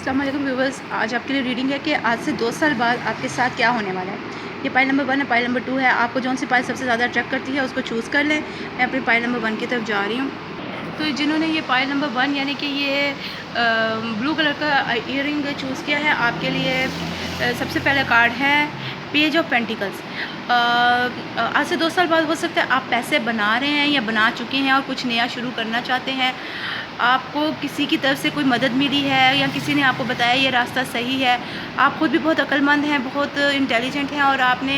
अस्सलाम वालेकुम व्यूवर्स, आज आपके लिए रीडिंग है कि आज से 2 साल बाद आपके साथ क्या होने वाला है। ये पाइल नंबर 1 है, पाइल नंबर 2 है। आपको जौन सी पाइल सबसे ज़्यादा अट्रैक्ट करती है उसको चूज़ कर लें। मैं अपनी पाइल नंबर 1 की तरफ जा रही हूँ। तो जिन्होंने ये पाइल नंबर 1 यानी कि ये ब्लू कलर का ईयरिंग चूज़ किया है, आपके लिए सबसे पहला कार्ड है पेज ऑफ पेंटिकल्स। आज से 2 साल बाद हो सकता है आप पैसे बना रहे हैं या बना चुके हैं और कुछ नया शुरू करना चाहते हैं। आपको किसी की तरफ से कोई मदद मिली है या किसी ने आपको बताया ये रास्ता सही है। आप खुद भी बहुत अक्लमंद हैं, बहुत इंटेलिजेंट हैं और आपने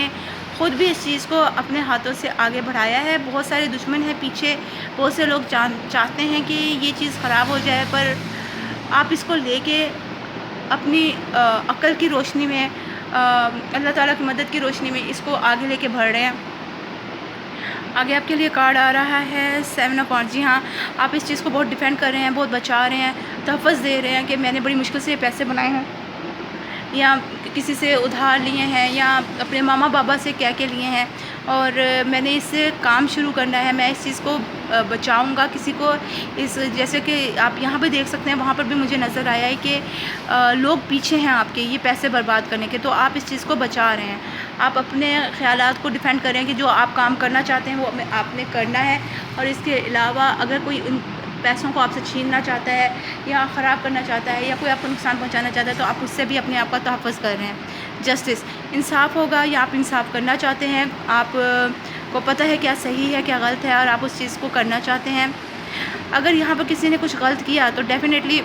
खुद भी इस चीज़ को अपने हाथों से आगे बढ़ाया है। बहुत सारे दुश्मन हैं पीछे, बहुत से लोग चाहते हैं कि ये चीज़ ख़राब हो जाए, पर आप इसको लेके अपनी अक्ल की रोशनी में, अल्लाह ताला की मदद की रोशनी में इसको आगे लेके बढ़ रहे हैं। आगे आपके लिए कार्ड आ रहा है 7 ऑफ वांड्स। जी हाँ, आप इस चीज़ को बहुत डिफेंड कर रहे हैं, बहुत बचा रहे हैं, तहफ़्फ़ुज़ दे रहे हैं कि मैंने बड़ी मुश्किल से ये पैसे बनाए हैं या किसी से उधार लिए हैं या अपने मामा बाबा से कह के लिए हैं और मैंने इससे काम शुरू करना है। मैं इस चीज़ को बचाऊंगा किसी को। इस जैसे कि आप यहाँ पे देख सकते हैं, वहाँ पर भी मुझे नज़र आया है कि लोग पीछे हैं आपके ये पैसे बर्बाद करने के, तो आप इस चीज़ को बचा रहे हैं। आप अपने ख़यालात को डिफेंड करें कि जो आप काम करना चाहते हैं वो आपने करना है। और इसके अलावा अगर कोई पैसों को आपसे छीनना चाहता है या ख़राब करना चाहता है या कोई आपको नुकसान पहुंचाना चाहता है, तो आप उससे भी अपने आप का तहफ़्फ़ुज़ कर रहे हैं। जस्टिस, इंसाफ होगा या आप इंसाफ करना चाहते हैं, आप को पता है क्या सही है क्या गलत है और आप उस चीज़ को करना चाहते हैं। अगर यहाँ पर किसी ने कुछ गलत किया तो डेफ़िनेटली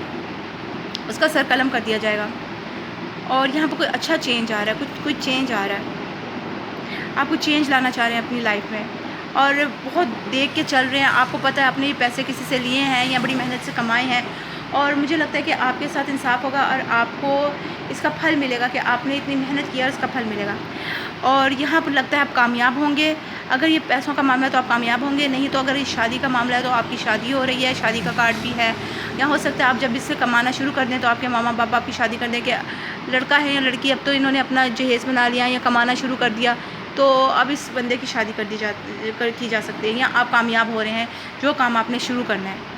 उसका सर कलम कर दिया जाएगा और यहाँ पर कोई अच्छा चेंज आ रहा है, कोई चेंज आ रहा है। आप कुछ चेंज लाना चाह रहे हैं अपनी लाइफ में और बहुत देख के चल रहे हैं। आपको पता है आपने ये पैसे किसी से लिए हैं या बड़ी मेहनत से कमाए हैं और मुझे लगता है कि आपके साथ इंसाफ होगा और आपको इसका फल मिलेगा कि आपने इतनी मेहनत की और इसका फल मिलेगा। और यहाँ पर लगता है आप कामयाब होंगे। अगर ये पैसों का मामला है तो आप कामयाब होंगे, नहीं तो अगर ये शादी का मामला है तो आपकी शादी हो रही है, शादी का कार्ड भी है। या हो सकता है आप जब इससे कमाना शुरू कर दें तो आपके मामा बाबा आपकी शादी कर दें कि लड़का है या लड़की, अब तो इन्होंने अपना जहेज़ बना लिया या कमाना शुरू कर दिया, तो अब इस बंदे की शादी की जा सकती है या आप कामयाब हो रहे हैं जो काम आपने शुरू करना है।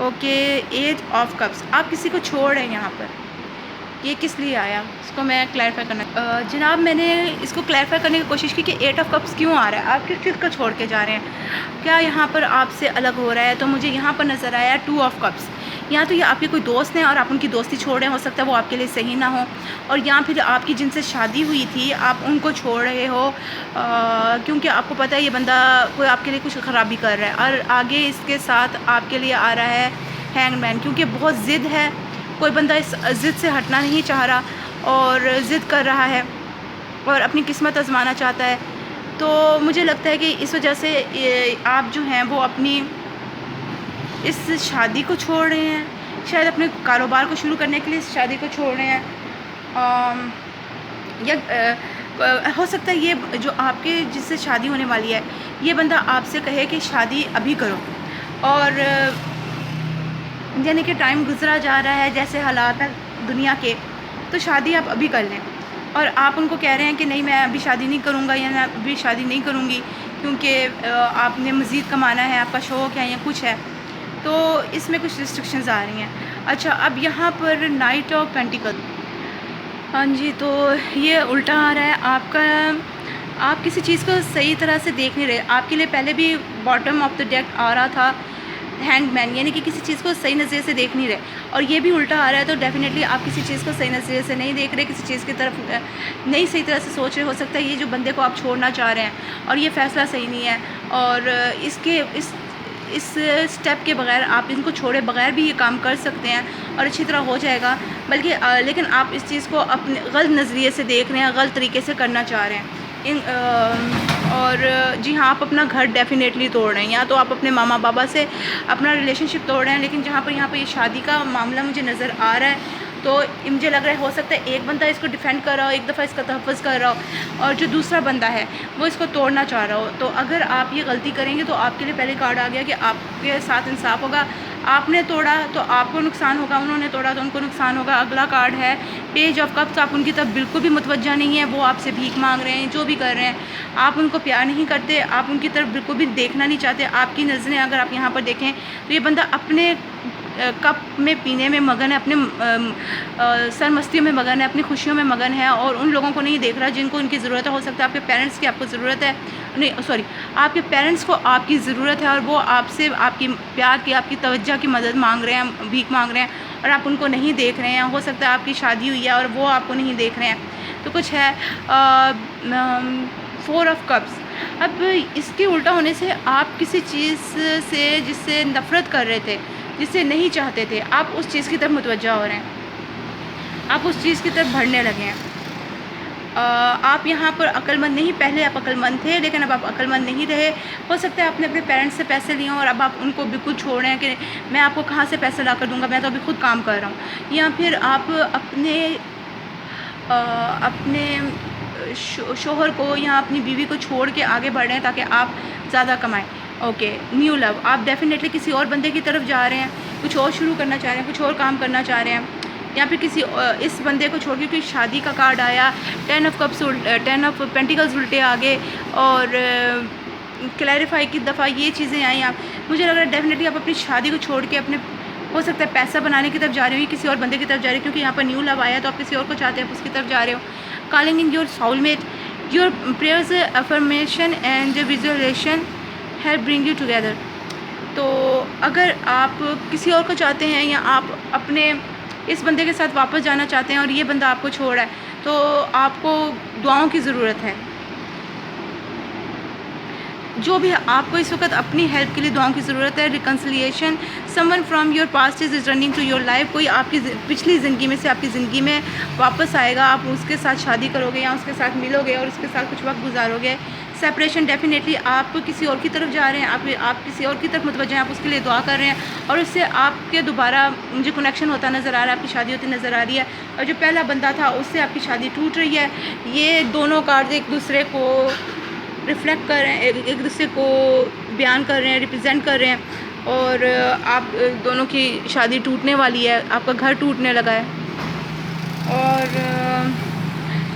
ओके, 8 ऑफ कप्स, आप किसी को छोड़ रहे हैं यहाँ पर। ये किस लिए आया इसको मैं क्लैरिफाई करना जनाब, मैंने इसको क्लैरिफाई करने की कोशिश की कि 8 ऑफ कप्स क्यों आ रहा है, आप किस चीज़ को छोड़ के जा रहे हैं, क्या यहाँ पर आपसे अलग हो रहा है। तो मुझे यहाँ पर नज़र आया 2 ऑफ कप्स। या तो ये आपके कोई दोस्त हैं और आप उनकी दोस्ती छोड़ रहे हैं, हो सकता है वो आपके लिए सही ना हो, और या फिर आपकी जिनसे शादी हुई थी आप उनको छोड़ रहे हो क्योंकि आपको पता है ये बंदा कोई आपके लिए कुछ ख़राबी कर रहा है। और आगे इसके साथ आपके लिए आ रहा है हैंगमैन, क्योंकि बहुत ज़िद है, कोई बंदा इस ज़िद से हटना नहीं चाह रहा और ज़िद कर रहा है और अपनी किस्मत आजमाना चाहता है। तो मुझे लगता है कि इस वजह से आप जो हैं वो अपनी इस शादी को छोड़ रहे हैं, शायद अपने कारोबार को शुरू करने के लिए इस शादी को छोड़ रहे हैं। या हो सकता है ये जो आपके जिससे शादी होने वाली है ये बंदा आपसे कहे कि शादी अभी करो, और यानी कि टाइम गुजरा जा रहा है, जैसे हालात हैं दुनिया के, तो शादी आप अभी कर लें। और आप उनको कह रहे हैं कि नहीं मैं अभी शादी नहीं करूँगा या मैं अभी शादी नहीं करूँगी क्योंकि आपने मज़ीद कमाना है, आपका शौक़ है या कुछ है, तो इसमें कुछ रिस्ट्रिक्शंस आ रही हैं। अच्छा, अब यहाँ पर नाइट ऑफ पेंटिकल, हाँ जी, तो ये उल्टा आ रहा है आपका। आप किसी चीज़ को सही तरह से देख नहीं रहे। आपके लिए पहले भी बॉटम ऑफ द डेक आ रहा था हैंगमैन, यानी कि किसी चीज़ को सही नज़रिए से देख नहीं रहे, और ये भी उल्टा आ रहा है। तो डेफ़िनेटली आप किसी चीज़ को सही नज़रिए से नहीं देख रहे, किसी चीज़ की तरफ नहीं सही तरह से सोच रहे। हो सकता है ये जो बंदे को आप छोड़ना चाह रहे हैं और ये फ़ैसला सही नहीं है, और इस स्टेप के बगैर आप इनको छोड़े बगैर भी ये काम कर सकते हैं और अच्छी तरह हो जाएगा। बल्कि लेकिन आप इस चीज़ को अपने गलत नज़रिए से देख रहे हैं, गलत तरीके से करना चाह रहे हैं। और जी हाँ, आप अपना घर डेफ़िनेटली तोड़ रहे हैं, या तो आप अपने मामा बाबा से अपना रिलेशनशिप तोड़ रहे हैं। लेकिन जहाँ पर यहाँ पर ये शादी का मामला मुझे नज़र आ रहा है, तो मुझे लग रहा है हो सकता है एक बंदा इसको डिफेंड कर रहा हो, एक दफ़ा इसका तहफ़्फ़ुज़ कर रहा हो, और जो दूसरा बंदा है वो इसको तोड़ना चाह रहा हो। तो अगर आप ये गलती करेंगे तो आपके लिए पहले कार्ड आ गया कि आपके साथ इंसाफ होगा। आपने तोड़ा तो आपको नुकसान होगा, उन्होंने तोड़ा तो उनको नुकसान होगा। अगला कार्ड है पेज ऑफ कप्स। आप उनकी तरफ बिल्कुल भी मुतवज्जा नहीं है, वो आपसे भीख मांग रहे हैं, जो भी कर रहे हैं, आप उनको प्यार नहीं करते, आप उनकी तरफ बिल्कुल भी देखना नहीं चाहते। आपकी नज़रें अगर आप यहाँ पर देखें तो ये बंदा अपने कप में पीने में मगन है, अपने सरमस्तियों में मगन है, अपनी खुशियों में मगन है और उन लोगों को नहीं देख रहा जिनको उनकी ज़रूरत है। हो सकता है आपके पेरेंट्स की आपको ज़रूरत है, नहीं सॉरी, आपके पेरेंट्स को आपकी ज़रूरत है और वो आपसे आपकी प्यार की, आपकी तवज्जो की मदद मांग रहे हैं, भीख मांग रहे हैं और आप उनको नहीं देख रहे हैं। हो सकता है आपकी शादी हुई है और वो आपको नहीं देख रहे हैं। तो कुछ है 4 ऑफ कप्स। अब इसके उल्टा होने से आप किसी चीज़ से जिससे नफ़रत कर रहे थे, जिससे नहीं चाहते थे, आप उस चीज़ की तरफ मुतवज्जा हो रहे हैं, आप उस चीज़ की तरफ बढ़ने लगे हैं। आप यहाँ पर अक्लमंद नहीं, पहले आप अक्लमंद थे लेकिन अब आप अक्लमंद नहीं रहे। हो सकता है आपने अपने पेरेंट्स से पैसे लिए हों और अब आप उनको बिल्कुल छोड़ रहे हैं कि मैं आपको कहाँ से पैसे ला कर दूँगा, मैं तो अभी खुद काम कर रहा हूँ। या फिर आप अपने शोहर को या अपनी बीवी को छोड़ के आगे बढ़ रहे हैं ताकि आप ज़्यादा कमाएं। ओके, न्यू लव, आप डेफिनेटली किसी और बंदे की तरफ जा रहे हैं, कुछ और शुरू करना चाह रहे हैं, कुछ और काम करना चाह रहे हैं, या फिर किसी इस बंदे को छोड़ के कोई शादी का कार्ड आया, 10 ऑफ कप्स 10 ऑफ पेंटिकल्स उल्टे आगे और क्लैरिफाई की दफ़ा ये चीज़ें आई। आप मुझे लग रहा है डेफिनेटली आप अपनी शादी को छोड़ के अपने, हो सकता है पैसा बनाने की तरफ जा रहे हो, किसी और बंदे की तरफ जा रहे हो, क्योंकि यहाँ पर न्यू लव आया तो आप किसी और को चाहते हैं, उसकी तरफ जा रहे हो। Calling in your soulmate, your prayers, affirmation and visualisation help bring you together. तो अगर आप किसी और को चाहते हैं या आप अपने इस बंदे के साथ वापस जाना चाहते हैं और ये बंदा आपको छोड़ रहा है तो आपको दुआओं की ज़रूरत है। जो भी है, आपको इस वक्त अपनी हेल्प के लिए दुआओं की ज़रूरत है। Reconciliation, someone from your past is returning to your life, कोई आपकी पिछली ज़िंदगी में से आपकी ज़िंदगी में वापस आएगा, आप उसके साथ शादी करोगे या उसके साथ मिलोगे और उसके साथ कुछ वक्त गुजारोगे। सेपरेशन, डेफिनेटली आप किसी और की तरफ जा रहे हैं, आप किसी और की तरफ मुतवज्जह हैं, आप उसके लिए दुआ कर रहे हैं और उससे आपके दोबारा मुझे कनेक्शन होता नज़र आ रहा है, आपकी शादी होती नज़र आ रही है। और जो पहला बंदा था उससे आपकी शादी टूट रही है। ये दोनों कार्ड एक दूसरे को रिफ्लेक्ट कर रहे हैं, एक दूसरे को बयान कर रहे हैं, रिप्रेजेंट कर रहे हैं और आप दोनों की शादी टूटने वाली है, आपका घर टूटने लगा है। और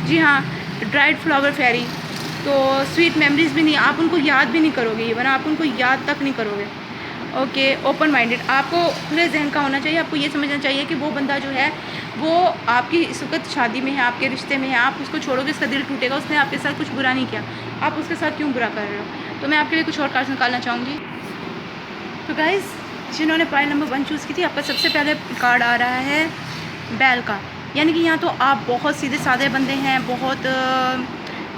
जी हाँ, ड्राइड फ्लावर फेरी, तो स्वीट मेमोरीज़ भी नहीं, आप उनको याद भी नहीं करोगे, ये वरना आप उनको याद तक नहीं करोगे। ओके, ओपन माइंडेड, आपको खुले जहन का होना चाहिए, आपको ये समझना चाहिए कि वो बंदा जो है वो आपकी इस वक्त शादी में है, आपके रिश्ते में है, आप उसको छोड़ोगे उसका दिल टूटेगा, उसने आपके साथ कुछ बुरा नहीं किया, आप उसके साथ क्यों बुरा कर रहे हो। तो मैं आपके लिए कुछ और कार्ड्स निकालना चाहूँगी। तो गाइज़, जिन्होंने पाइल नंबर 1 चूज़ की थी, आपका सबसे पहले कार्ड आ रहा है बैल का, यानी कि यहाँ तो आप बहुत सीधे साधे बंदे हैं, बहुत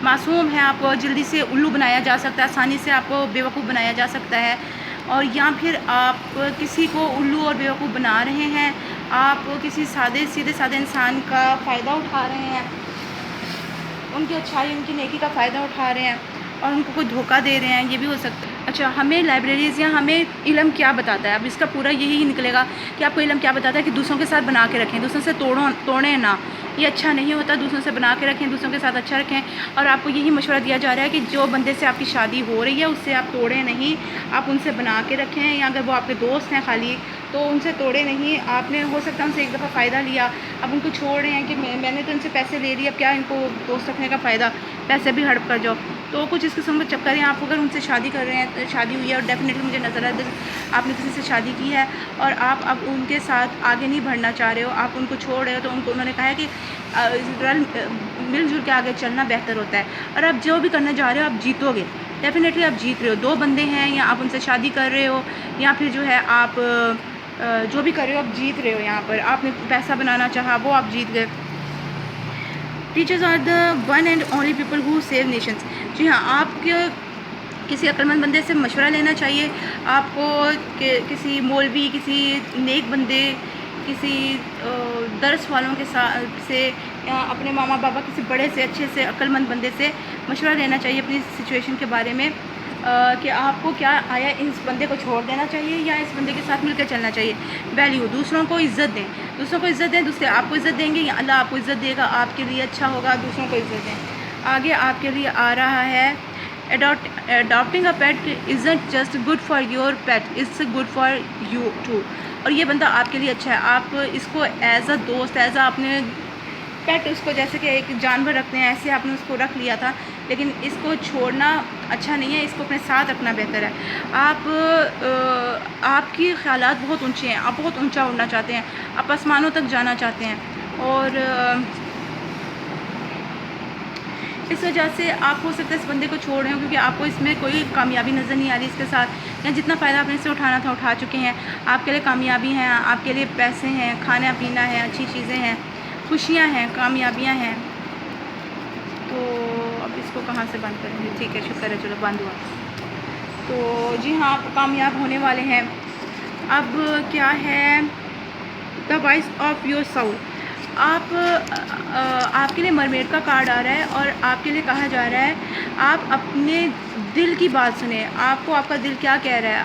मासूम है, आप जल्दी से उल्लू बनाया जा सकता है, आसानी से आपको बेवकूफ़ बनाया जा सकता है, और या फिर आप किसी को उल्लू और बेवकूफ़ बना रहे हैं, आप किसी सीधे साधे इंसान का फ़ायदा उठा रहे हैं, उनकी अच्छाई उनकी नेकी का फ़ायदा उठा रहे हैं और उनको कोई धोखा दे रहे हैं, ये भी हो सकता है। अच्छा, हमें लाइब्रेरीज़ या हमें इल्म क्या बताता है, अब इसका पूरा यही निकलेगा कि आपको इल्म क्या बताता है कि दूसरों के साथ बना के रखें, दूसरों से तोड़ें ना, ये अच्छा नहीं होता। दूसरों से बना के रखें, दूसरों के साथ अच्छा रखें। और आपको यही मशवरा दिया जा रहा है कि जो बंदे से आपकी शादी हो रही है उससे आप तोड़ें नहीं, आप उनसे बना के रखें, या अगर वो आपके दोस्त हैं खाली तो उनसे तोड़े नहीं। आपने हो सकता है उनसे एक दफ़ा फ़ायदा लिया, अब उनको छोड़ रहे हैं कि मैंने तो उनसे पैसे ले लिए, अब क्या इनको दोस्त रखने का फ़ायदा, पैसे भी हड़प कर जाओ। तो कुछ इस किस्म के चक्कर हैं। आप अगर उनसे शादी कर रहे हैं, शादी हुई है और डेफिनेटली मुझे नज़र आता है आपने किसी से शादी की है और आप अब उनके साथ आगे नहीं बढ़ना चाह रहे हो, आप उनको छोड़ रहे हो, तो उन्होंने कहा है कि मिलजुल के आगे चलना बेहतर होता है। और आप जो भी करने जा रहे हो आप जीतोगे, डेफिनेटली आप जीत रहे हो। 2 बंदे हैं या आप उनसे शादी कर रहे हो या फिर जो है आप जो भी कर रहे हो आप जीत रहे हो। यहाँ पर आपने पैसा बनाना चाहा, वो आप जीत गए। Teachers are the one and only people who save nations. जी हाँ, आपके किसी अक्लमंद बंदे से मशवरा लेना चाहिए आपको, किसी मौलवी, किसी नेक बंदे, किसी दर्स वालों के साथ से, या अपने मामा बाबा, किसी बड़े से अच्छे से अक्लमंद बंदे से मशवरा लेना चाहिए अपनी सिचुएशन के बारे में, कि आपको क्या आया, इस बंदे को छोड़ देना चाहिए या इस बंदे के साथ मिलकर चलना चाहिए। वैल्यू, दूसरों को इज़्ज़त दें, दूसरों को इज़्ज़त दें, दूसरे आपको इज़्ज़त देंगे या अल्लाह आपको इज़्ज़त देगा, आपके लिए अच्छा होगा, दूसरों को इज़्ज़त दें। आगे आपके लिए आ रहा है adopting a pet isn't just good for your pet, it's good for you too. और ये बंदा आपके लिए अच्छा है, आप इसको एज अ दोस्त, एज अ अपने पेट उसको जैसे कि एक जानवर रखते हैं ऐसे आपने उसको रख लिया था, लेकिन इसको छोड़ना अच्छा नहीं है, इसको अपने साथ रखना बेहतर है। आपकी ख़यालात बहुत ऊंचे हैं, आप बहुत ऊंचा उड़ना चाहते हैं, आप आसमानों तक जाना चाहते हैं, और इस वजह से आप हो सकता है इस बंदे को छोड़ रहे हो क्योंकि आपको इसमें कोई कामयाबी नज़र नहीं आ रही इसके साथ, या जितना फ़ायदा आपने इससे उठाना था उठा चुके हैं। आपके लिए कामयाबी हैं, आपके लिए पैसे हैं, खाना पीना है, अच्छी चीज़ें हैं, खुशियाँ हैं, कामयाबियाँ हैं। तो अब इसको कहाँ से बंद करेंगे? ठीक है, शुक्र है, चलो बंद हुआ। तो जी हाँ, आप कामयाब होने वाले हैं। अब क्या है, the voice of your soul. आपके लिए मरमेड का कार्ड आ रहा है और आपके लिए कहा जा रहा है आप अपने दिल की बात सुने। आपको आपका दिल क्या कह रहा है,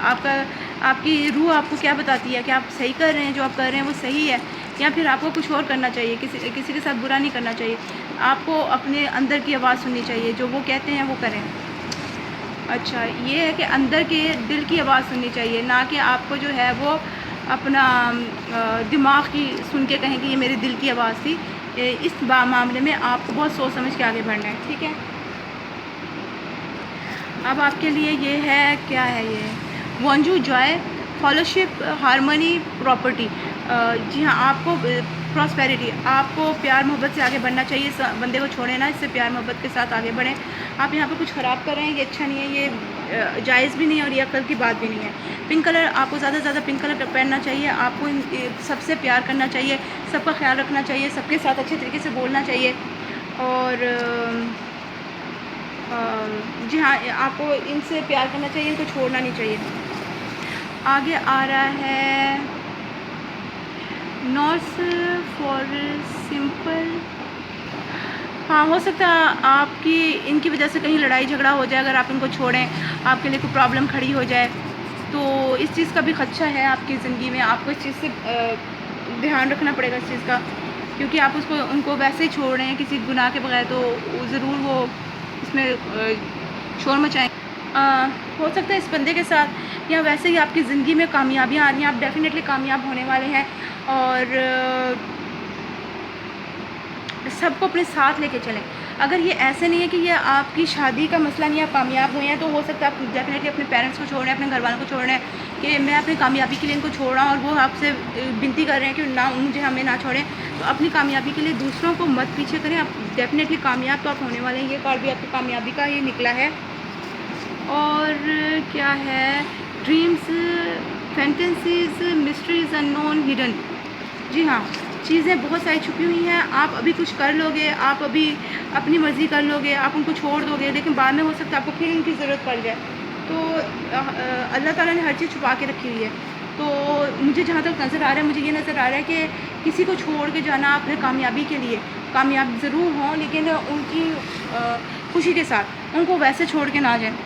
आपकी रूह आपको क्या बताती है कि आप सही कर रहे हैं, जो आप कर रहे हैं वो सही है, या फिर आपको कुछ और करना चाहिए, किसी के साथ बुरा नहीं करना चाहिए। आपको अपने अंदर की आवाज़ सुननी चाहिए, जो वो कहते हैं वो करें। अच्छा, ये है कि अंदर के दिल की आवाज़ सुननी चाहिए, ना कि आपको जो है वो अपना दिमाग की सुन के कहें कि ये मेरे दिल की आवाज़ थी। इस मामले में आपको बहुत सोच समझ के आगे बढ़ना है, ठीक है। अब आपके लिए ये है, क्या है ये, वंजू जॉय, फॉलोशिप, हारमोनी, प्रॉपर्टी। जी हाँ, आपको प्रॉस्पेरिटी, आपको प्यार मोहब्बत से आगे बढ़ना चाहिए। इस बंदे को छोड़े ना, इससे प्यार मोहब्बत के साथ आगे बढ़ें। आप यहाँ पे कुछ ख़राब कर रहे हैं, ये अच्छा नहीं है, ये जायज़ भी नहीं है और ये अक्ल की बात भी नहीं है। पिंक कलर, आपको ज़्यादा से ज़्यादा पिंक कलर पहनना चाहिए। आपको सबसे प्यार करना चाहिए, सबका ख्याल रखना चाहिए, सबके साथ अच्छे तरीके से बोलना चाहिए। और जी हाँ, आपको इनसे प्यार करना चाहिए, इनको छोड़ना नहीं चाहिए। आगे आ रहा है नॉर्थ फॉर सिंपल। हाँ, हो सकता है आपकी इनकी वजह से कहीं लड़ाई झगड़ा हो जाए। अगर आप इनको छोड़ें, आपके लिए कोई प्रॉब्लम खड़ी हो जाए, तो इस चीज़ का भी खदशा है आपकी ज़िंदगी में। आपको इस चीज़ से ध्यान रखना पड़ेगा इस चीज़ का, क्योंकि आप उनको वैसे ही छोड़ रहे हैं किसी गुनाह के बगैर, तो ज़रूर वो इसमें शोर मचाएँ। हो सकता है इस बंदे के साथ या वैसे ही आपकी ज़िंदगी में कामयाबियाँ आ रही हैं, आप डेफ़िनेटली कामयाब होने वाले हैं। और सबको अपने साथ लेके चलें। अगर ये ऐसे नहीं है कि ये आपकी शादी का मसला नहीं है, आप कामयाब हुए हैं, तो हो सकता है आप डेफ़िनेटली अपने पेरेंट्स को छोड़ रहे हैं, अपने घर वालों को छोड़ रहे हैं कि मैं अपनी कामयाबी के लिए इनको छोड़ रहा हूँ, और वो आपसे विनती कर रहे हैं कि ना, मुझे हमें ना छोड़ें। तो अपनी कामयाबी के लिए दूसरों को मत पीछे करें, आप डेफ़िनेटली कामयाब तो आप होने वाले हैं। ये कार्ड भी आपकी कामयाबी का ही निकला है। और क्या है, dreams, fantasies, mysteries, unknown, hidden. जी हाँ, चीज़ें बहुत सारी छुपी हुई हैं। आप अभी कुछ कर लोगे, आप अभी अपनी मर्ज़ी कर लोगे, आप उनको छोड़ दोगे, लेकिन बाद में हो सकता है आपको फिर इनकी ज़रूरत पड़ जाए। तो अल्लाह ताला ने हर चीज़ छुपा के रखी हुई है। तो मुझे जहाँ तक नज़र आ रहा है, मुझे ये नज़र आ रहा है कि किसी को छोड़ के जाना अपने कामयाबी के लिए, कामयाब ज़रूर हों, लेकिन उनकी खुशी के साथ उनको वैसे छोड़ के ना जाएँ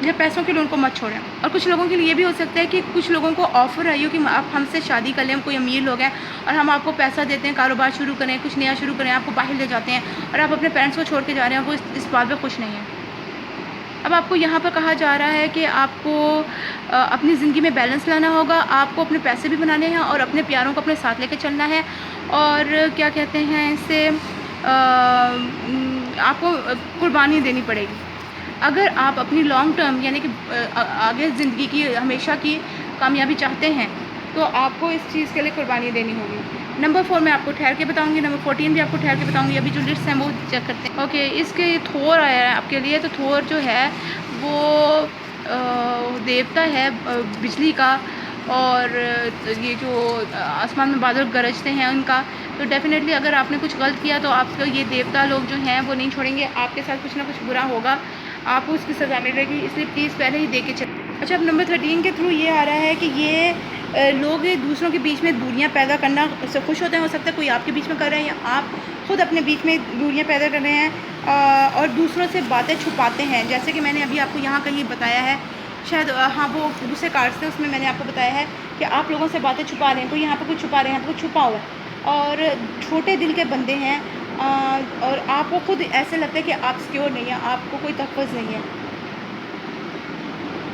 या पैसों के लिए उनको मत छोड़ें। और कुछ लोगों के लिए ये भी हो सकता है कि कुछ लोगों को ऑफ़र आई हो कि आप हमसे शादी कर लें, कोई अमीर लोग हैं और हम आपको पैसा देते हैं, कारोबार शुरू करें, कुछ नया शुरू करें, आपको बाहर ले जाते हैं, और आप अपने पेरेंट्स को छोड़ के जा रहे हैं, वो इस बात पे खुश नहीं है। अब आपको यहाँ पर कहा जा रहा है कि आपको अपनी ज़िंदगी में बैलेंस लाना होगा, आपको अपने पैसे भी बनाने हैं और अपने प्यारों को अपने साथ लेके चलना है। और क्या कहते हैं इससे, आपको कुर्बानी देनी पड़ेगी। अगर आप अपनी लॉन्ग टर्म यानी कि आगे ज़िंदगी की हमेशा की कामयाबी चाहते हैं, तो आपको इस चीज़ के लिए कुर्बानी देनी होगी। नंबर 4 मैं आपको ठहर के बताऊंगी, नंबर 14 भी आपको ठहर के बताऊंगी। अभी जो लिस्ट हैं वो चेक करते हैं। ओके, इसके थोर आया है आपके लिए। तो थोर जो है वो देवता है बिजली का, और ये जो आसमान में बादल गरजते हैं उनका। तो डेफ़िनेटली अगर आपने कुछ गलत किया तो आपको ये देवता लोग जो हैं वो नहीं छोड़ेंगे, आपके साथ कुछ ना कुछ बुरा होगा, आपको उसकी सज़ा मिलेगी, इसलिए प्लीज़ पहले ही दे के चलें। अच्छा, अब नंबर 13 के थ्रू ये आ रहा है कि ये लोग दूसरों के बीच में दूरियां पैदा करना से खुश होते हैं। हो सकता है कोई आपके बीच में कर रहे हैं, या आप खुद अपने बीच में दूरियां पैदा कर रहे हैं, और दूसरों से बातें छुपाते हैं। जैसे कि मैंने अभी आपको यहाँ कहीं बताया है, शायद हाँ वो दूसरे कार्ड्स थे, उसमें मैंने आपको बताया है कि आप लोगों से बातें छुपा रहे हैं, कोई यहाँ पर कुछ छुपा रहे हैं, यहाँ पर कुछ छुपा हुआ है, और छोटे दिल के बंदे हैं। और आपको खुद ऐसे लगता है कि आप सिक्योर नहीं हैं, आपको कोई तहफ़्फ़ुज़ नहीं है,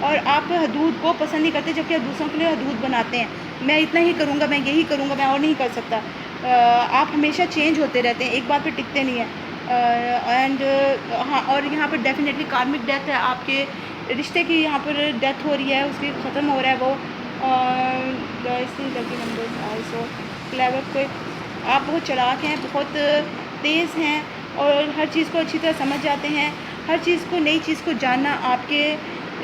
और आप हदूद को पसंद नहीं करते, जबकि आप दूसरों के लिए हदूद बनाते हैं। मैं इतना ही करूँगा, मैं यही करूँगा, मैं और नहीं कर सकता। आप हमेशा चेंज होते रहते हैं, एक बात पे टिकते नहीं हैं। एंड हाँ, और यहाँ पर डेफिनेटली कार्मिक डेथ है, आपके रिश्ते की यहाँ पर डेथ हो रही है, उसकी ख़त्म हो रहा है वो। लकी नंबर्स आल्सो क्लेवर पे आप बहुत चालाक हैं, बहुत तेज़ हैं और हर चीज़ को अच्छी तरह समझ जाते हैं। हर चीज़ को, नई चीज़ को जानना आपके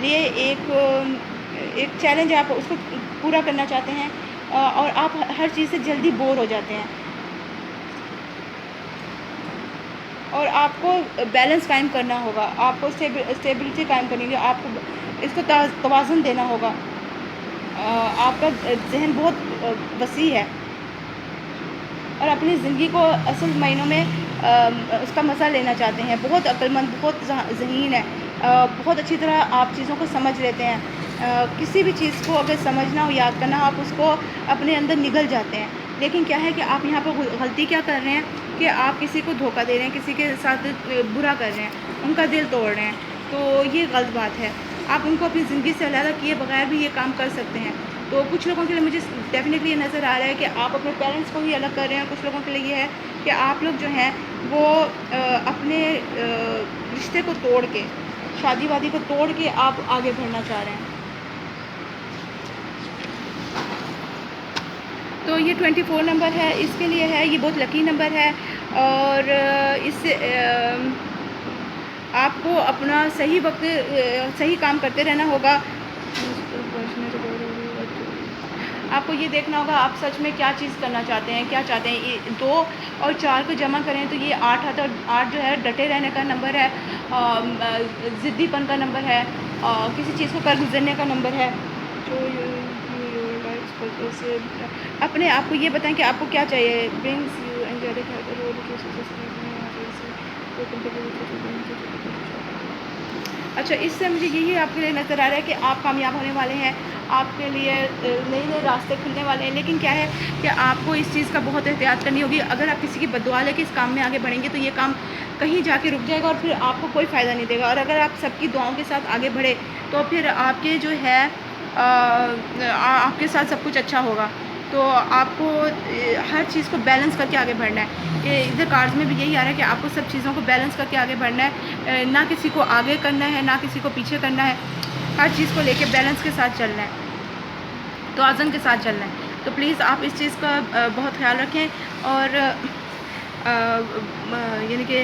लिए एक चैलेंज है, आप उसको पूरा करना चाहते हैं और आप हर चीज़ से जल्दी बोर हो जाते हैं। और आपको बैलेंस कायम करना होगा, आपको स्टेबिलिटी कायम करनी होगी, आपको इसको तवाज़ुन देना होगा। आपका ज़हन बहुत वसी है और अपनी ज़िंदगी को असल मायनों में उसका मज़ा लेना चाहते हैं। बहुत अक्लमंद, बहुत ज़हीन है, बहुत अच्छी तरह आप चीज़ों को समझ लेते हैं। किसी भी चीज़ को अगर समझना हो, याद करना हो, आप उसको अपने अंदर निगल जाते हैं। लेकिन क्या है कि आप यहाँ पर गलती क्या कर रहे हैं कि आप किसी को धोखा दे रहे हैं, किसी के साथ बुरा कर रहे हैं, उनका दिल तोड़ रहे हैं, तो ये गलत बात है। आप उनको अपनी ज़िंदगी से अलग किए बगैर भी ये काम कर सकते हैं। तो कुछ लोगों के लिए मुझे डेफ़िनेटली ये नज़र आ रहा है कि आप अपने पेरेंट्स को ही अलग कर रहे हैं। कुछ लोगों के लिए ये है कि आप लोग जो हैं वो अपने रिश्ते को तोड़ के, शादी वादी को तोड़ के आप आगे बढ़ना चाह रहे हैं। तो ये 24 नंबर है, इसके लिए है, ये बहुत लकी नंबर है और इससे आपको अपना सही वक्त सही काम करते रहना होगा। आपको ये देखना होगा आप सच में क्या चीज़ करना चाहते हैं, क्या चाहते हैं। ये 2 और 4 को जमा करें तो ये 8 आता है। 8 जो है डटे रहने का नंबर है, ज़िद्दीपन का नंबर है, किसी चीज़ को कर गुजरने का नंबर है। जो अपने आप को ये बताएं कि आपको क्या चाहिए। ब्रिंग्स यू अच्छा, इससे मुझे यही आपके लिए नज़र आ रहा है कि आप कामयाब होने वाले हैं, आपके लिए नए नए रास्ते खुलने वाले हैं। लेकिन क्या है कि आपको इस चीज़ का बहुत एहतियात करनी होगी। अगर आप किसी की बददुआ लेके इस काम में आगे बढ़ेंगे तो ये काम कहीं जाके रुक जाएगा और फिर आपको कोई फ़ायदा नहीं देगा। और अगर आप सबकी दुआओं के साथ आगे बढ़े तो फिर आपके जो है आपके साथ सब कुछ अच्छा होगा। तो आपको हर चीज़ को बैलेंस करके आगे बढ़ना है। कि इधर कार्ड्स में भी यही आ रहा है कि आपको सब चीज़ों को बैलेंस करके आगे बढ़ना है, ना किसी को आगे करना है, ना किसी को पीछे करना है। हर चीज़ को लेके बैलेंस के साथ चलना है, तवाज़ुन के साथ चलना है। तो प्लीज़ आप इस चीज़ का बहुत ख्याल रखें और यानी कि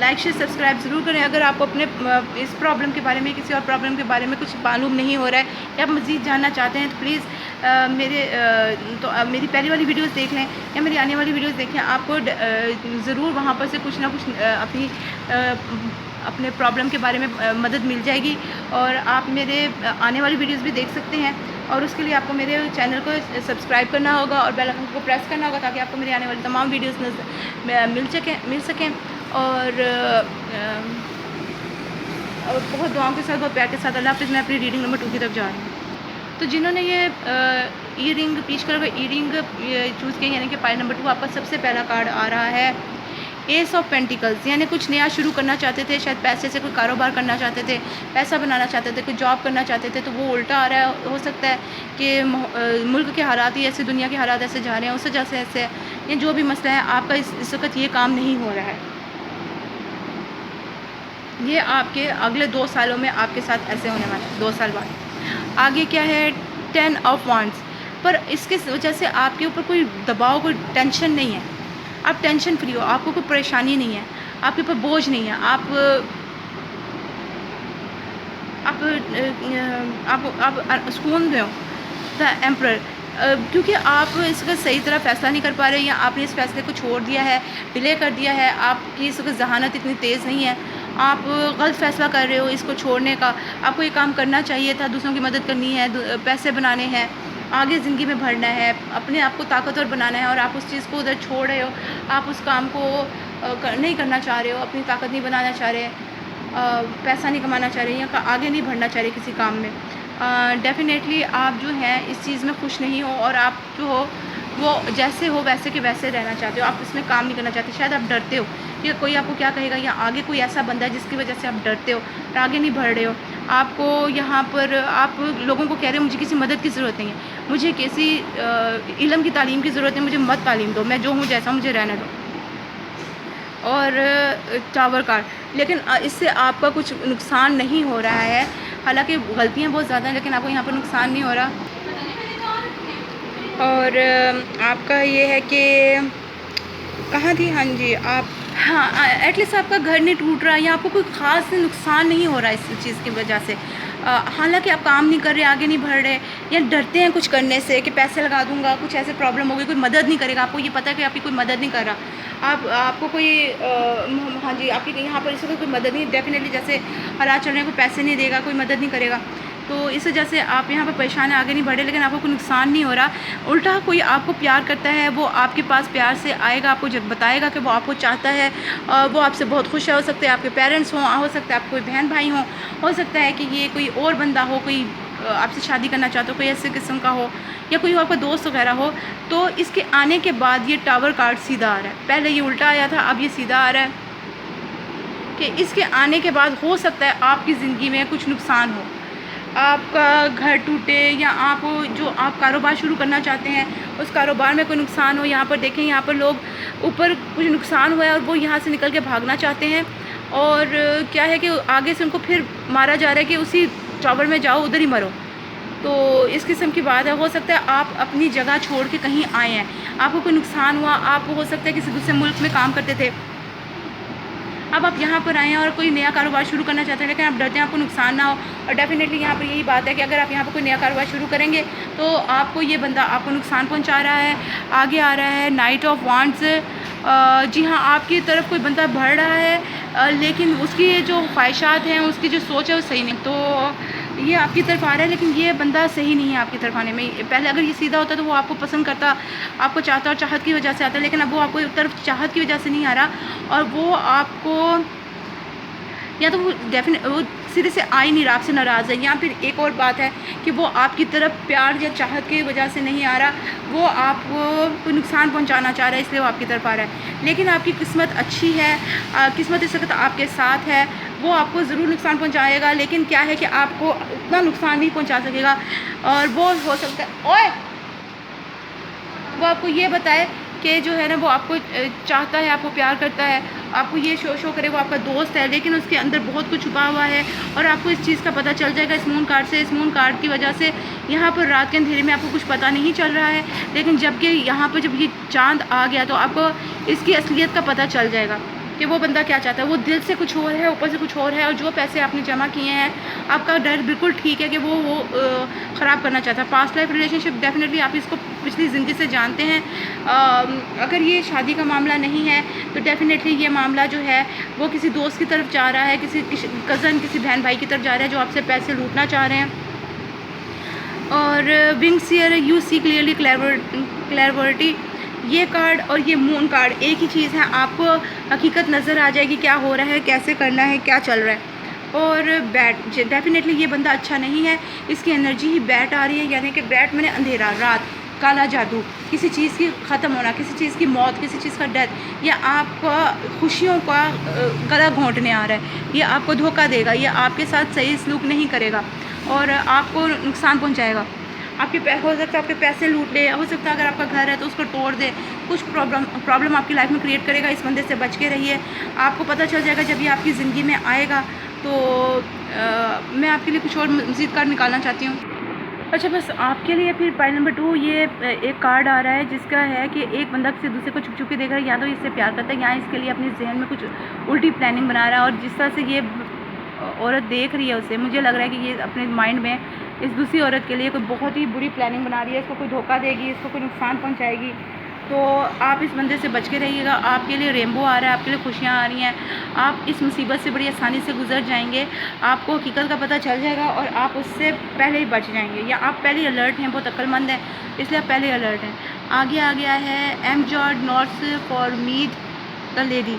लाइक शेयर सब्सक्राइब ज़रूर करें। अगर आपको अपने इस प्रॉब्लम के बारे में, किसी और प्रॉब्लम के बारे में कुछ मालूम नहीं हो रहा है या आप मज़ीद जानना चाहते हैं तो प्लीज़ मेरी पहली वाली वीडियोस देख लें या मेरी आने वाली वीडियोस देखें। आपको ज़रूर वहाँ पर से कुछ ना कुछ अपने प्रॉब्लम के बारे में मदद मिल जाएगी और आप मेरे आने वाली वीडियोस भी देख सकते हैं। और उसके लिए आपको मेरे चैनल को सब्सक्राइब करना होगा और बेल आइकन को प्रेस करना होगा ताकि आपको मेरे आने वाली तमाम वीडियोस मिल सकें। और बहुत दुआओं के साथ, बहुत प्यार के साथ अल्लाह हाफ़िज़। मैं अपनी रीडिंग नंबर 2 की तरफ जा रही हूँ। तो जिन्होंने ये ईयर रिंग पीच कलर का ईयर रिंग चूज़ किया, यानी कि पाइल नंबर 2, आपका सबसे पहला कार्ड आ रहा है एस ऑफ पेंटिकल्स। यानी कुछ नया शुरू करना चाहते थे, शायद पैसे से कोई कारोबार करना चाहते थे, पैसा बनाना चाहते थे, कोई जॉब करना चाहते थे, तो वो उल्टा आ रहा है। हो सकता है कि मुल्क के हालात ही ऐसे, दुनिया के हालात ऐसे जा रहे हैं, उस वजह से ऐसे या जो भी मसला है आपका इस वक्त ये काम नहीं हो रहा है। ये आपके अगले 2 सालों में आपके साथ ऐसे होने वाला है, 2 साल बाद। आगे क्या है, 10 ऑफ वांड्स। पर इसके वजह से आपके ऊपर कोई दबाव, कोई टेंशन नहीं है, आप टेंशन फ्री हो, आपको कोई परेशानी नहीं है, आपके ऊपर बोझ नहीं है, आप सुकून में हो। द एम्परर, क्योंकि आप इसका सही तरह फ़ैसला नहीं कर पा रहे या आपने इस फ़ैसले को छोड़ दिया है, डिले कर दिया है, आपकी इस वक्त ज़हानत इतनी तेज़ नहीं है, आप गलत फ़ैसला कर रहे हो इसको छोड़ने का। आपको ये काम करना चाहिए था, दूसरों की मदद करनी है, पैसे बनाने हैं, आगे ज़िंदगी में बढ़ना है, अपने आप को ताकतवर बनाना है और आप उस चीज़ को उधर छोड़ रहे हो। आप उस काम को नहीं करना चाह रहे हो, अपनी ताकत नहीं बनाना चाह रहे, पैसा नहीं कमाना चाह रहे या आगे नहीं बढ़ना चाह रहे किसी काम में। डेफ़िनेटली आप जो हैं इस चीज़ में खुश नहीं हो और आप जो हो वो जैसे हो वैसे के वैसे रहना चाहते हो, आप इसमें काम नहीं करना चाहते। शायद आप डरते हो कि कोई आपको क्या कहेगा या आगे कोई ऐसा बंदा है जिसकी वजह से आप डरते हो और आगे नहीं बढ़ रहे हो। आपको यहाँ पर आप लोगों को कह रहे हो मुझे किसी मदद की ज़रूरत नहीं है, मुझे किसी इल्म की तालीम की ज़रूरत है, मुझे मत तालीम दो, मैं जो हूँ जैसा मुझे रहने दो। और टावर कार्ड, लेकिन इससे आपका कुछ नुकसान नहीं हो रहा है, हालांकि गलतियाँ बहुत ज़्यादा हैं, लेकिन आपको यहाँ पर नुकसान नहीं हो रहा। और आपका ये है कि कहाँ थी, हाँ जी, आप हाँ एटलीस्ट आपका घर नहीं टूट रहा या आपको कोई ख़ास नुकसान नहीं हो रहा है इस चीज़ की वजह से। हालांकि आप काम नहीं कर रहे, आगे नहीं बढ़ रहे, या डरते हैं कुछ करने से कि पैसे लगा दूंगा, कुछ ऐसे प्रॉब्लम होगी, कोई मदद नहीं करेगा, आपको ये पता है कि आपकी कोई मदद नहीं कर रहा, आपको कोई हाँ जी, आपकी यहाँ पर इस वक्त कोई मदद नहीं, डेफिनेटली जैसे हालात चल रहे हैं, कोई पैसे नहीं देगा, कोई मदद नहीं करेगा, तो इस वजह से आप यहाँ पर परेशान हैं, आगे नहीं बढ़े, लेकिन आपको कोई नुकसान नहीं हो रहा। उल्टा कोई आपको प्यार करता है, वो आपके पास प्यार से आएगा, आपको जब बताएगा कि वो आपको चाहता है, वो आपसे बहुत खुश है। हो सकता है आपके पेरेंट्स हों, हो सकता है आप कोई बहन भाई हों, हो सकता है कि ये कोई और बंदा हो, कोई आपसे शादी करना चाहता हो, कोई ऐसे किस्म का हो, या कोई आपका दोस्त वगैरह हो। तो इसके आने के बाद ये टावर कार्ड सीधा आ रहा है, पहले ये उल्टा आया था, अब ये सीधा आ रहा है कि इसके आने के बाद हो सकता है आपकी ज़िंदगी में कुछ नुकसान हो, आपका घर टूटे, या आप जो आप कारोबार शुरू करना चाहते हैं उस कारोबार में कोई नुकसान हो। यहाँ पर देखें, यहाँ पर लोग ऊपर कुछ नुकसान हुआ है और वो यहाँ से निकल के भागना चाहते हैं, और क्या है कि आगे से उनको फिर मारा जा रहा है कि उसी टावर में जाओ, उधर ही मरो। तो इस किस्म की बात है। हो सकता है आप अपनी जगह छोड़ के कहीं आए हैं, आपको कोई नुकसान हुआ, आप हो सकता है किसी दूसरे मुल्क में काम करते थे, अब आप यहाँ पर आए हैं और कोई नया कारोबार शुरू करना चाहते हैं, लेकिन आप डरते हैं आपको नुकसान ना हो। और डेफिनेटली यहाँ पर यही बात है कि अगर आप यहाँ पर कोई नया कारोबार शुरू करेंगे तो आपको ये बंदा आपको नुकसान पहुँचा रहा है। आगे आ रहा है नाइट ऑफ वांड्स, जी हाँ, आपकी तरफ कोई बंदा बढ़ रहा है, लेकिन उसकी जो ख्वाहिशात हैं, उसकी जो सोच है वो सही नहीं। तो ये आपकी तरफ आ रहा है, लेकिन ये बंदा सही नहीं है आपकी तरफ आने में। पहले अगर ये सीधा होता तो वो आपको पसंद करता, आपको चाहता और चाहत की वजह से आता, लेकिन अब वो आपको तरफ चाहत की वजह से नहीं आ रहा, और वो आपको या तो वो सिरे से आ ही नहीं रहा, आपसे नाराज़ है, या फिर एक और बात है कि वो आपकी तरफ प्यार या चाहत की वजह से नहीं आ रहा, वो आपको कोई नुकसान पहुंचाना चाह रहा है, इसलिए वो आपकी तरफ आ रहा है। लेकिन आपकी किस्मत अच्छी है, किस्मत इस वक्त आपके साथ है, वो आपको ज़रूर नुकसान पहुंचाएगा, लेकिन क्या है कि आपको उतना नुकसान नहीं पहुंचा सकेगा। और वो हो सकता है वो आपको ये बताए कि जो है ना, वो आपको चाहता है, आपको प्यार करता है, आपको ये शो करे वो आपका दोस्त है, लेकिन उसके अंदर बहुत कुछ छुपा हुआ है, और आपको इस चीज़ का पता चल जाएगा इस मून कार्ड से। इस मून कार्ड की वजह से यहाँ पर रात के अंधेरे में आपको कुछ पता नहीं चल रहा है, लेकिन जबकि यहाँ पर जब ये चांद आ गया तो आपको इसकी असलियत का पता चल जाएगा कि वो बंदा क्या चाहता है। वो दिल से कुछ और है, ऊपर से कुछ और है, और जो पैसे आपने जमा किए हैं, आपका डर बिल्कुल ठीक है कि वो ख़राब करना चाहता है। पास्ट लाइफ रिलेशनशिप, डेफिनेटली आप इसको पिछली ज़िंदगी से जानते हैं। अगर ये शादी का मामला नहीं है तो डेफिनेटली ये मामला जो है वो किसी दोस्त की तरफ जा रहा है, किसी कज़न, किसी बहन भाई की तरफ जा रहा है जो आपसे पैसे लूटना चाह रहे हैं। और wings here, you see clearly, clarity, ये कार्ड और ये मून कार्ड एक ही चीज़ है, आपको हकीकत नज़र आ जाएगी क्या हो रहा है, कैसे करना है, क्या चल रहा है। और बैट, डेफिनेटली ये बंदा अच्छा नहीं है, इसकी एनर्जी ही बैट आ रही है, यानी कि बैट मैंने अंधेरा, रात, काला जादू, किसी चीज़ की ख़त्म होना, किसी चीज़ की मौत, किसी चीज़ का डेथ, या आपका खुशियों का गला घोंटने आ रहा है, ये आपको धोखा देगा, ये आपके साथ सही सलूक नहीं करेगा और आपको नुकसान पहुँचाएगा। आपके हो सकता है आपके पैसे लूट ले, हो सकता है अगर आपका घर है तो उसको तोड़ दे, कुछ प्रॉब्लम आपकी लाइफ में क्रिएट करेगा। इस बंदे से बच के रहिए, आपको पता चल जाएगा जब ये आपकी ज़िंदगी में आएगा। तो मैं आपके लिए कुछ और मज़ीद कार्ड निकालना चाहती हूँ। अच्छा, बस आपके लिए फिर पाइल नंबर 2 ये एक कार्ड आ रहा है जिसका है कि एक बंदा किसी दूसरे को छुप छुप के देख रहा है, या तो इससे प्यार करता है या इसके लिए अपने जहन में कुछ उल्टी प्लानिंग बना रहा है। और जिस तरह से ये औरत देख रही है उसे, मुझे लग रहा है कि ये अपने माइंड में इस दूसरी औरत के लिए कोई बहुत ही बुरी प्लानिंग बना रही है, इसको कोई धोखा देगी, इसको कोई नुकसान पहुंचाएगी। तो आप इस बंदे से बच के रहिएगा। आपके लिए रेनबो आ रहा है, आपके लिए खुशियाँ आ रही हैं, आप इस मुसीबत से बड़ी आसानी से गुजर जाएंगे, आपको हकीकत का पता चल जाएगा और आप उससे पहले ही बच जाएंगे, या आप पहले ही अलर्ट हैं, बहुत अक्लमंद हैं, इसलिए आप पहले अलर्ट हैं। आगे आ गया है M Njord knots for meet the lady.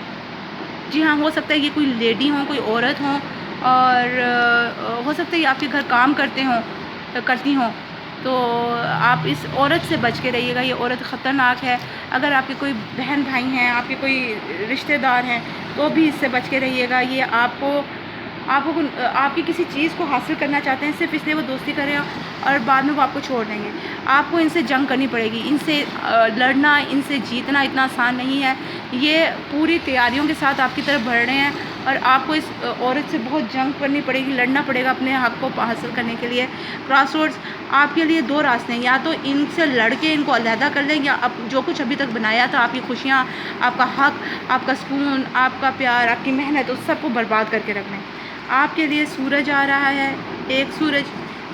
जी हाँ, हो सकता है ये कोई लेडी हो, कोई औरत हो, और हो सकता है ये आपके घर काम करती हों, तो आप इस औरत से बच के रहिएगा। ये औरत ख़तरनाक है। अगर आपके कोई बहन भाई हैं, आपके कोई रिश्तेदार हैं, तो भी इससे बच के रहिएगा। ये आपको आपकी किसी चीज़ को हासिल करना चाहते हैं, सिर्फ इसलिए वो दोस्ती कर रहे हैं और बाद में वो आपको छोड़ देंगे। आपको इनसे जंग करनी पड़ेगी, इनसे लड़ना, इनसे जीतना इतना आसान नहीं है। ये पूरी तैयारियों के साथ आपकी तरफ बढ़ रहे हैं और आपको इस औरत से बहुत जंग करनी पड़ेगी, लड़ना पड़ेगा अपने हक़ को हासिल करने के लिए। क्रॉसरोड्स आपके लिए 2 रास्ते हैं, या तो इनसे लड़ के इनको अलहदा कर लें, या अब जो कुछ अभी तक बनाया था, आपकी खुशियाँ, आपका हक़, आपका सुकून, आपका प्यार, आपकी मेहनत, उस सब को बर्बाद करके रख लें। आपके लिए सूरज आ रहा है, एक सूरज,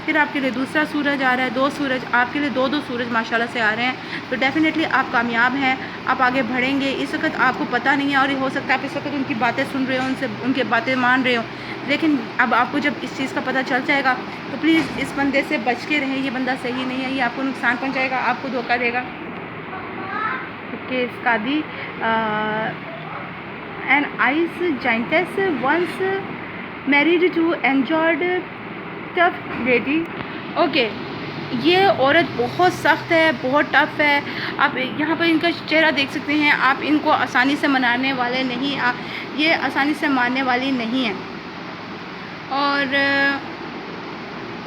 फिर आपके लिए दूसरा सूरज आ रहा है, 2 सूरज, आपके लिए 2-2 सूरज माशाल्लाह से आ रहे हैं। तो डेफ़िनेटली आप कामयाब हैं, आप आगे बढ़ेंगे। इस वक्त आपको पता नहीं है और हो सकता है आप इस वक्त उनकी बातें सुन रहे हो, उनके बातें मान रहे हो, लेकिन अब आपको जब इस चीज़ का पता चल जाएगा तो प्लीज़ इस बंदे से बच के रहें। ये बंदा सही नहीं है, ये आपको नुकसान पहुँचाएगा, आपको धोखा देगा। Skadi an ice giantess once married to Njord tough lady. Okay, ये औरत बहुत सख्त है, बहुत टफ है। आप यहाँ पर इनका चेहरा देख सकते हैं। आप इनको आसानी से मनाने वाले नहीं, ये आसानी से मानने वाली नहीं है और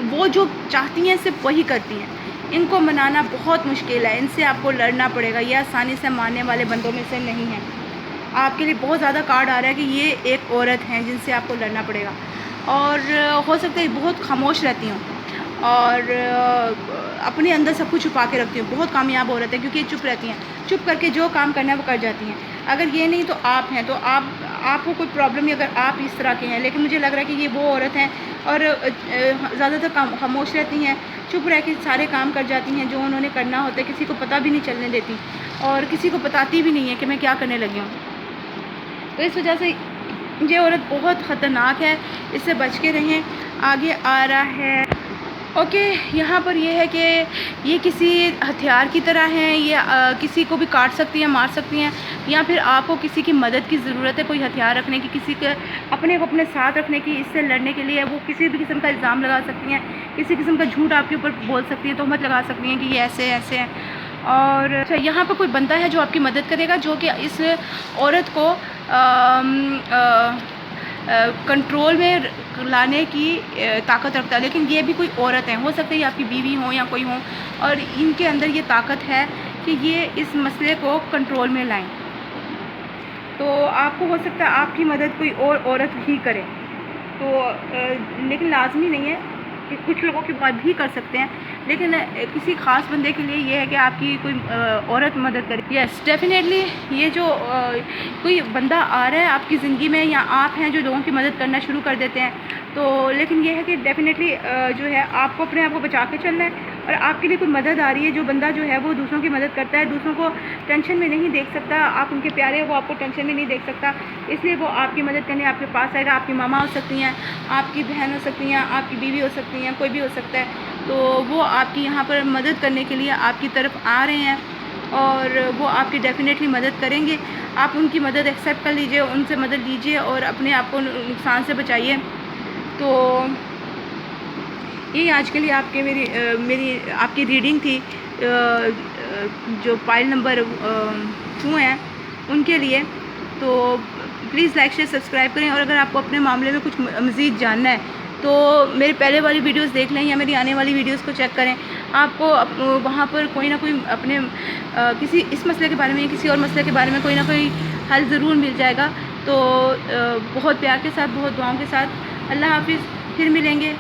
वो जो चाहती हैं सिर्फ वही करती हैं। इनको मनाना बहुत मुश्किल है, इनसे आपको लड़ना पड़ेगा। ये आसानी से मानने वाले बंदों में से नहीं है। आपके लिए बहुत ज़्यादा कार्ड आ रहा है कि ये एक औरत हैं जिनसे आपको लड़ना पड़ेगा और हो सकता है बहुत खामोश रहती हूँ और अपने अंदर सब कुछ छुपा के रखती हूँ। बहुत कामयाब औरत है क्योंकि ये चुप रहती हैं, चुप करके जो काम करना है वो कर जाती हैं। अगर ये नहीं तो आप हैं, तो आपको कोई प्रॉब्लम नहीं अगर आप इस तरह के हैं, लेकिन मुझे लग रहा है कि ये वो औरत हैं और ज़्यादातर खामोश रहती हैं, चुप रह के सारे काम कर जाती हैं जो उन्होंने करना होता है। किसी को पता भी नहीं चलने देती और किसी को बताती भी नहीं है कि मैं क्या करने लगी हूँ। तो इस वजह से ये औरत बहुत ख़तरनाक है, इससे बच के रहें। आगे आ रहा है ओके, यहाँ पर ये है कि ये किसी हथियार की तरह हैं, ये किसी को भी काट सकती हैं, मार सकती हैं, या फिर आपको किसी की मदद की ज़रूरत है, कोई हथियार रखने की, किसी के अपने को अपने साथ रखने की, इससे लड़ने के लिए वो किसी भी किस्म का इल्ज़ाम लगा सकती हैं, किसी किस्म का झूठ आपके ऊपर बोल सकती हैं, तोहमत लगा सकती हैं कि ये ऐसे ऐसे हैं। और अच्छा, यहाँ पर कोई बंदा है जो आपकी मदद करेगा, जो कि इस औरत को कंट्रोल में लाने की ताकत रखता है। लेकिन ये भी कोई औरत है, हो सकता है ये आपकी बीवी हो या कोई हो, और इनके अंदर ये ताकत है कि ये इस मसले को कंट्रोल में लाएं। तो आपको हो सकता है आपकी मदद कोई और औरत ही करे, तो लेकिन लाजमी नहीं है कि कुछ लोगों की मदद ही कर सकते हैं, लेकिन किसी ख़ास बंदे के लिए ये है कि आपकी कोई औरत मदद करे। यस, डेफिनेटली ये जो कोई बंदा आ रहा है आपकी ज़िंदगी में, या आप हैं जो लोगों की मदद करना शुरू कर देते हैं, तो लेकिन ये है कि डेफिनेटली जो है आपको अपने आप को बचा के चलना है। और आपके लिए कोई मदद आ रही है, जो बंदा जो है वो दूसरों की मदद करता है, दूसरों को टेंशन में नहीं देख सकता, आप उनके प्यारे हो, वो आपको टेंशन में नहीं देख सकता, इसलिए वो आपकी मदद करने आपके पास आएगा। आपकी मामा हो सकती हैं, आपकी बहन हो सकती हैं, आपकी बीवी हो सकती हैं, कोई भी हो सकता है, तो वो आपकी यहाँ पर मदद करने के लिए आपकी तरफ आ रहे हैं और वो आपकी डेफिनेटली मदद करेंगे। आप उनकी मदद एक्सेप्ट कर लीजिए, उनसे मदद लीजिए और अपने आप को नुकसान से बचाइए। तो ये आज के लिए आपके मेरी आपकी रीडिंग थी, जो पाइल नंबर 2 हैं उनके लिए। तो प्लीज़ लाइक शेयर सब्सक्राइब करें, और अगर आपको अपने मामले में कुछ मज़ीद जानना है तो मेरे पहले वाली वीडियोस देख लें या मेरी आने वाली वीडियोस को चेक करें। आपको वहाँ पर कोई ना कोई अपने किसी इस मसले के बारे में, किसी और मसले के बारे में कोई ना कोई हल ज़रूर मिल जाएगा। तो बहुत प्यार के साथ, बहुत दुआओं के साथ, अल्लाह हाफिज़, फिर मिलेंगे।